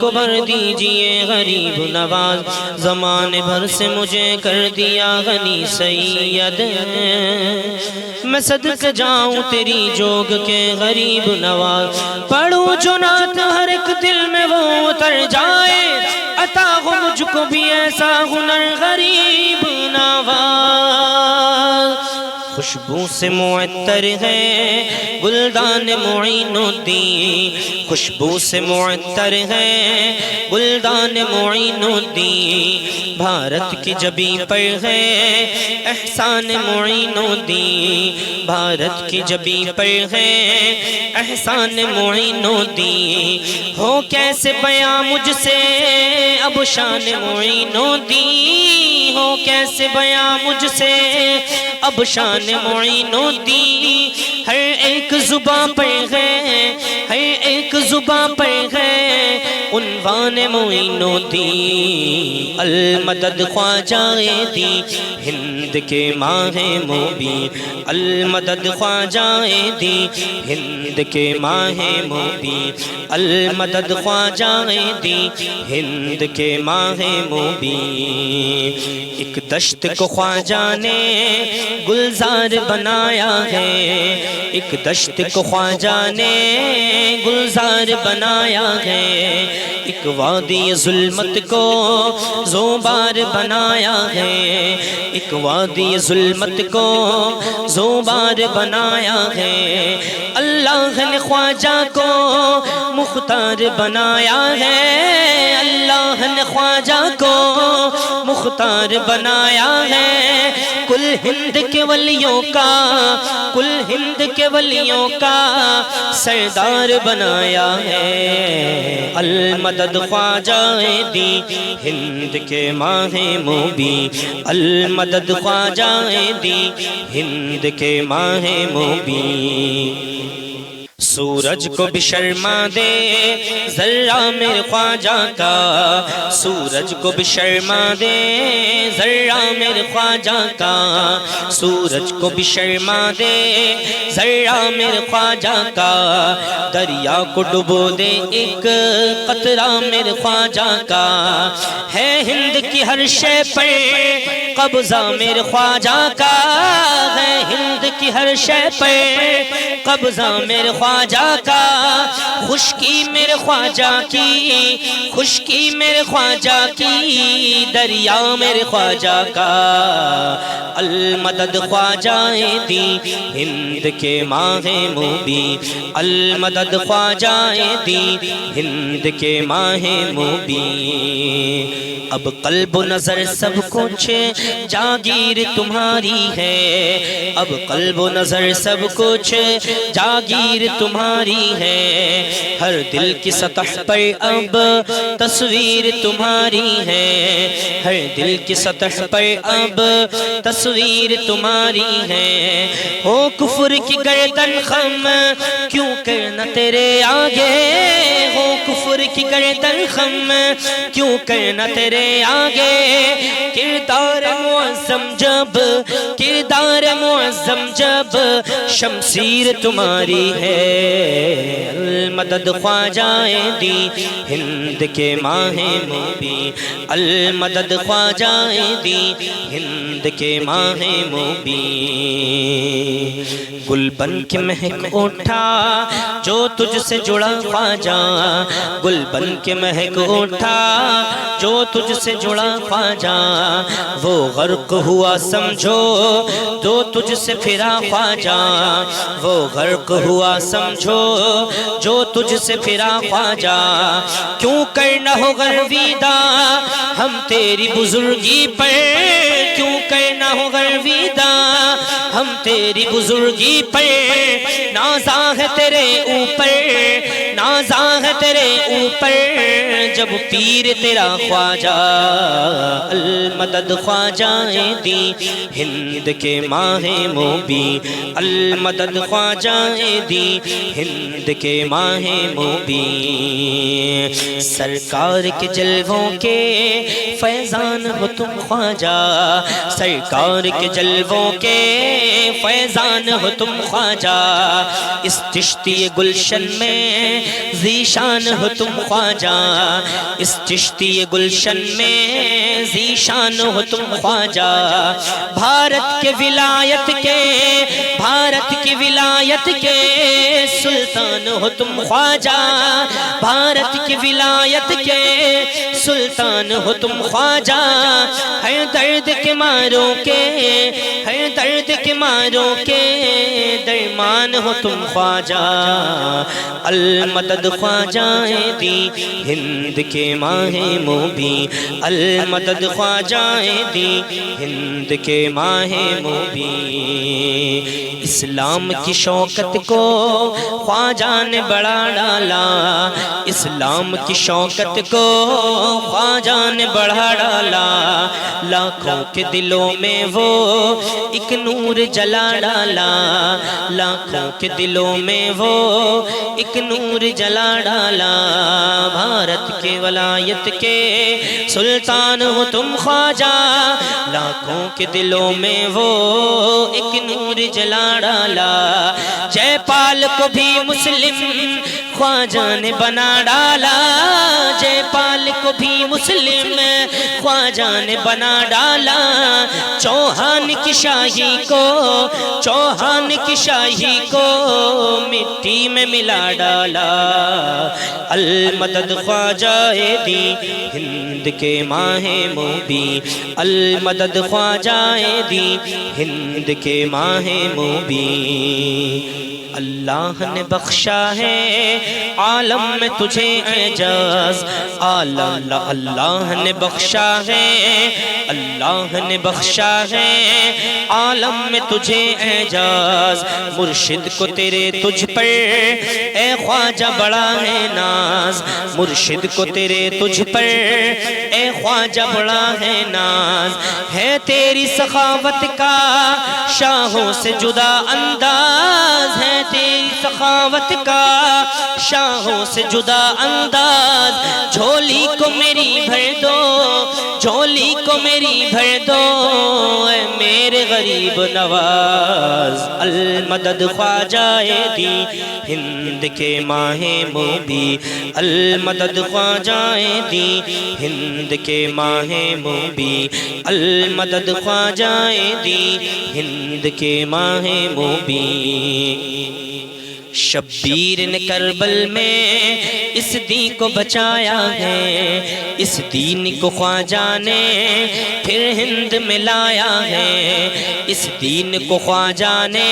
کو بھر دیجئے غریب نواز، زمانے بھر سے مجھے کر دیا غنی سید، میں صدقہ جاؤں تیری جوگ کے غریب نواز، پڑھوں جو نعت ہر ایک دل میں وہ اتر جائے، عطا ہو مجھ کو بھی ایسا ہنر غریب نواز۔ خوشبو سے معطر ہے گلدان معین الدین، خوشبو سے معطر ہے گلدان معین الدین، بھارت کی جبیں پر ہے احسان معین الدین، بھارت کی جبیں پر ہے احسان معین الدین، ہو کیسے بیاں مجھ سے اب شان معین الدین، ہو کیسے بیاں مجھ سے اب شان معین الدین، ہر ایک زباں پر ہے ہر ایک زباں پر ہے عنوان معین الدین، المدد خواجہ دی ہند کے ماہ مبین، المدد خواجہ دی ہند کے ماہ مبین، المدد خواجہ دی ہند کے ماہ مبین، ایک دشت کو خواجہ نے گلزار بنایا ہے، ایک دشت کو خواجہ نے گلزار بنایا ہے، ایک وادی ظلمت کو زوبار بنایا ہے، ایک وادی ظلمت کو زوبار بنایا ہے، اللہ نے خواجہ کو مختار بنایا ہے، اللہ نے خواجہ کو مختار بنایا ہے، کل ہند کے ولیوں کا کل ہند کے ولیوں کا سردار بنایا ہے، المدد خواجہ دی ہند کے ماہ مبین، المدد خواجہ دی ہند کے ماہ مبین، سورج کو بھی شرما دے ذرہ میرے خواجہ کا، سورج کو بھی شرما دے ذرہ میرے خواجہ کا، سورج کو بھی شرما دے ذرہ میرے خواجہ کا، دریا کو ڈبو دے ایک قطرہ میرے خواجہ کا، ہے ہند کی ہر شے پر قبضہ میرے خواجہ کا، ہے ہند کی ہر شے پر قبضہ میرے خواجہ کا، خشکی میرے خواجہ کی خشکی میرے خواجہ کی، دریا میرے خواجہ کا، المدد خواجہ دی ہند کے ماہ مبین، المدد خواجہ دی ہند کے ماہ مبین، اب قلب و نظر سب کچھ جاگیر تمہاری ہے، اب قلب و نظر سب کچھ جاگیر تمہاری ہے، ہر دل کی سطح پر اب تصویر تمہاری ہے، ہر دل کی سطح پر اب تصویر تمہاری ہے، ہو کفر کی گردن خم کیوں کرنا تیرے آگے، ہو کفر کی گردن خم کیوں کرنا تیرے آگے، کردار معظم جب کردار معظم جب شمشیر تمہاری ہے، المدد خواجہ دی ہند کے ماہ مبین، المدد خواجہ دی ہند کے ماہ مبین، گل بن کے مہک اٹھا جو تجھ سے جڑا خواجہ، گل بن کے مہک اٹھا جو تجھ سے جڑا خواجہ، وہ غرق ہوا سمجھو جو تجھ سے پھرا خواجہ، وہ غرق ہوا سمجھو جو تجھ سے پھرا خواجہ، کیوں کرنا ہو غرویدہ ہم تیری بزرگی پر، کیوں کرنا ہو غرویدہ ہم تیری بزرگی پر، نازاں ہے تیرے اوپر نازاں ہے تیرے اوپر جب پیر تیرا خواجہ، المدد خواجہ دی ہند کے ماہ مبین، المدد خواجہ دی ہند کے ماہ مبین، سرکار کے جلووں کے فیضان ہو تم خواجہ، سرکار کے جلووں کے فیضان ہو تم خواجہ، اس چشتی گلشن میں ذیشان ہو تم خواجہ، اس چشتی گلشن میں ذیشان ہو تم خواجہ، بھارت کے ولایت کے، بھارت کی ولایت کے سلطان ہو تم خواجہ، بھارت کی ولایت کے سلطان ہو تم خواجہ، ہے درد کے ماروں کے، ہے درد کے ماروں کے درمان ہو تم خواجہ، المدد خواجہ دی ہند کے ماہ موبی، المدد خواجہ دی ہند کے ماہ موبی، اسلام کی شوکت کو خواجہ نے بڑھا ڈالا، اسلام کی شوکت کو خواجہ نے بڑھا ڈالا، لاکھوں کے دلوں میں وہ ایک نور جلا ڈالا، لاکھوں کے دلوں میں وہ ایک نور جلا ڈالا، بھارت کے ولایت کے سلطان ہو تم خواجہ، لاکھوں کے دلوں میں وہ ایک نور جلا ڈالا، جے پال کو بھی مسلم خواجہ نے بنا ڈالا، جے پال کو بھی مسلم خواجہ نے بنا ڈالا، چوہان کی شاہی کو، چوہان کی شاہی کو مٹی میں ملا ڈالا، المدد خواجہ دی ہند کے ماہ موبی، المدد خواجہ دی ہند کے ماہ موبی، اللہ نے بخشا ہے عالم میں تجھے اعجاز، اللہ نے بخشا ہے، اللہ نے بخشا ہے عالم میں تجھے اعجاز، مرشد کو تیرے تجھ پر اے خواجہ بڑا ہے ناز، مرشد کو تیرے تجھ پر اے خواجہ بڑا ہے ناز، ہے تیری سخاوت کا شاہوں سے جدا انداز، ہے تیری سخاوت کا شاہوں سے جدا انداز، جھولی کو میری بھر دو، جھولی کو میری بھر دو اے میرے غریب نواز، المدد خواجہ دی ہند کے ماہ موبی، المدد خواجہ دی ہند کے ماہ موبی، المدد خواجہ دی ہند کے ماہ موبی، شبیر نے کربل میں اس دین کو بچایا ہے، اس دین کو خواجہ نے پھر ہند میں لایا ہے، اس دین کو خواجہ نے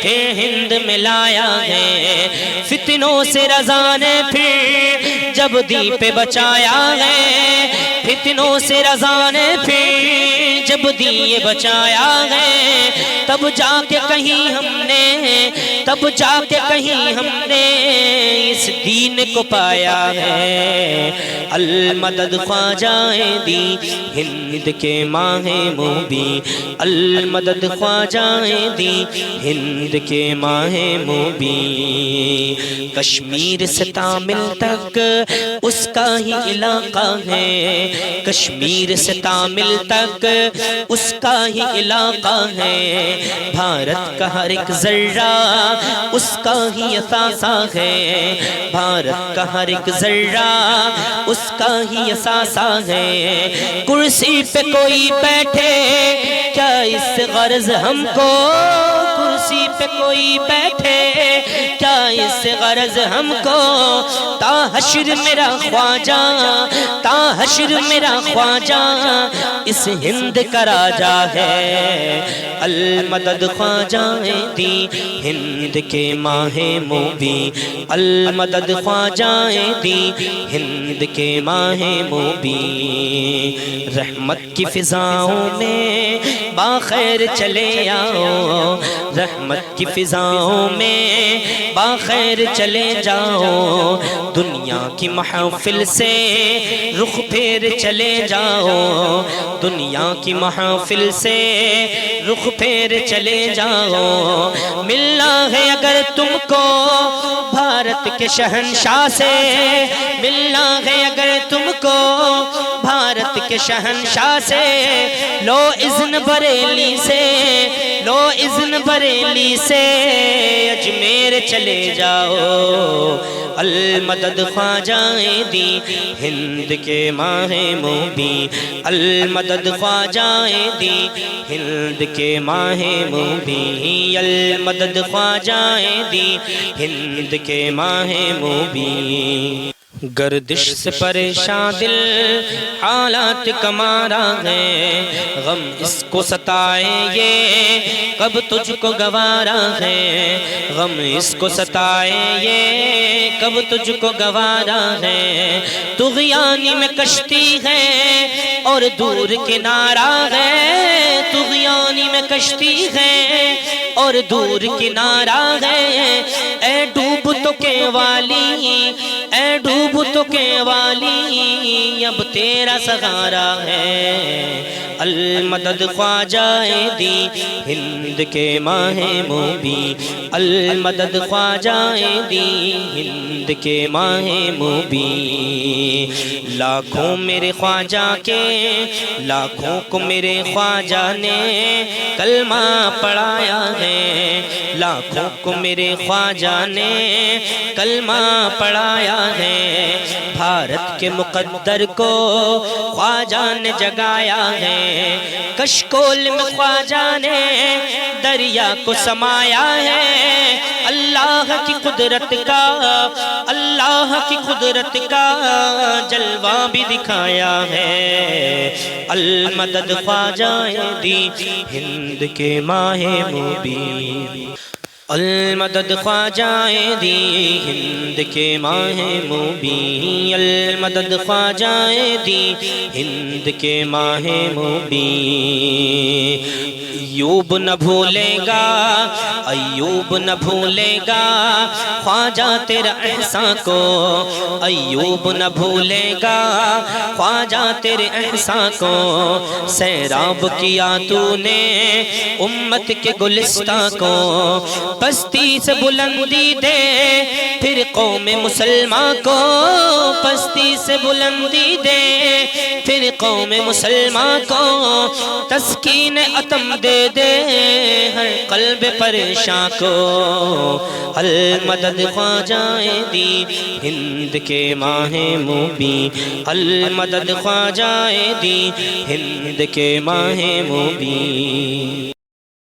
پھر ہند میں لایا ہے، فتنوں سے رضا نے پھر جب دین پہ بچایا ہے، فتنوں سے رضا نے پھر جب دین بچایا ہے، تب جا کے کہیں ہم نے، تب جا کے کہیں ہم نے اس دین کو پایا ہے، المدد خواجہ دی ہند کے ماہ موبی، المدد خواجہ دی ہند کے ماہ موبی، کشمیر سے تامل تک اس کا ہی علاقہ ہے، کشمیر سے تامل تک اس کا ہی علاقہ ہے، بھارت کا ہر ایک ذرہ اس کا ہی اثاثہ ہے، بھارت کا ہر ایک ذرہ اس کا ہی اثاثہ ہے، کرسی پہ کوئی بیٹھے کیا اس سے غرض ہم کو، کرسی پہ کوئی بیٹھے کیا اس سے غرض ہم کو، تا حشر میرا خواجہ، تا حشر میرا خواجہ اس ہند کا راجہ ہے، المدد خواجہ دی ہند کے ماہ موبی، المدد خواجہ دی ہند کے ماہ موبی، رحمت کی فضاؤں میں باخیر چلے آؤ، رحمت کی فضاؤں میں باخیر چلے جاؤ، دنیا کی محافل سے رخ پھیر چلے جاؤ، دنیا کی محافل سے رخ پھیر چلے جاؤ، ملنا ہے اگر تم کو بھارت کے شہنشاہ سے، ملنا ہے اگر تم کو بھارت کے شہنشاہ سے لو اذن بریلی سے، لو اذن بریلی سے اجمیر چلے جاؤ، المدد خواجہ دی ہند کے ماہ موبی، المدد خواجہ دی ہند کے ماہ موبی، المدد خواجہ دی ہند کے ماہ موبی۔ گردش سے پریشان دل حالات کمارا ہے، غم اس کو ستائے یہ کب تجھ کو گوارا ہے، غم اس کو ستائے یہ کب تجھ کو گوارا ہے، طغیانی میں کشتی ہے اور دور کنارہ ہے، طغیانی میں کشتی ہے اور دور کنارہ ہے، اے ڈوب تو کے والی، اے ڈوب تو کے والی اب تیرا سہارا ہے، المدد خواجہ دی ہند کے ماہ موبی، المدد خواجہ دی ہند کے ماہ موبی۔ لاکھوں میرے خواجہ کے، لاکھوں کو میرے خواجہ نے کلمہ پڑھایا ہے، لاکھوں کو میرے خواجہ نے کلمہ پڑھایا ہے، بھارت کے مقدر کو خواجہ نے جگایا ہے، کشکول میں خواجہ نے دریا کو سمایا ہے، اللہ کی قدرت کا، اللہ کی قدرت کا جلوہ بھی دکھایا ہے، المدد خواجہ دی ہند کے ماہ موبی، المدد خواجہ دی ہند کے ماہ موبی، المدد خواجہ دی ہند کے ماہ موبی۔ ایوب نہ بھولے گا، ایوب نہ بھولے گا خواجہ تیرا احسان کو، ایوب نہ بھولے گا خواجہ تیرے احسان کو، سیراب کیا تو نے امت کے گلستان کو، پستی سے بلندی دے پھر قوم مسلمان کو، پستی سے بلندی دے پھر قوم مسلمان کو، تسکین عتم دے دے ہر قلب پریشان کو، المدد خواجہ دی ہند کے ماہ موبی، المدد خواجہ دی ہند کے ماہ موبی۔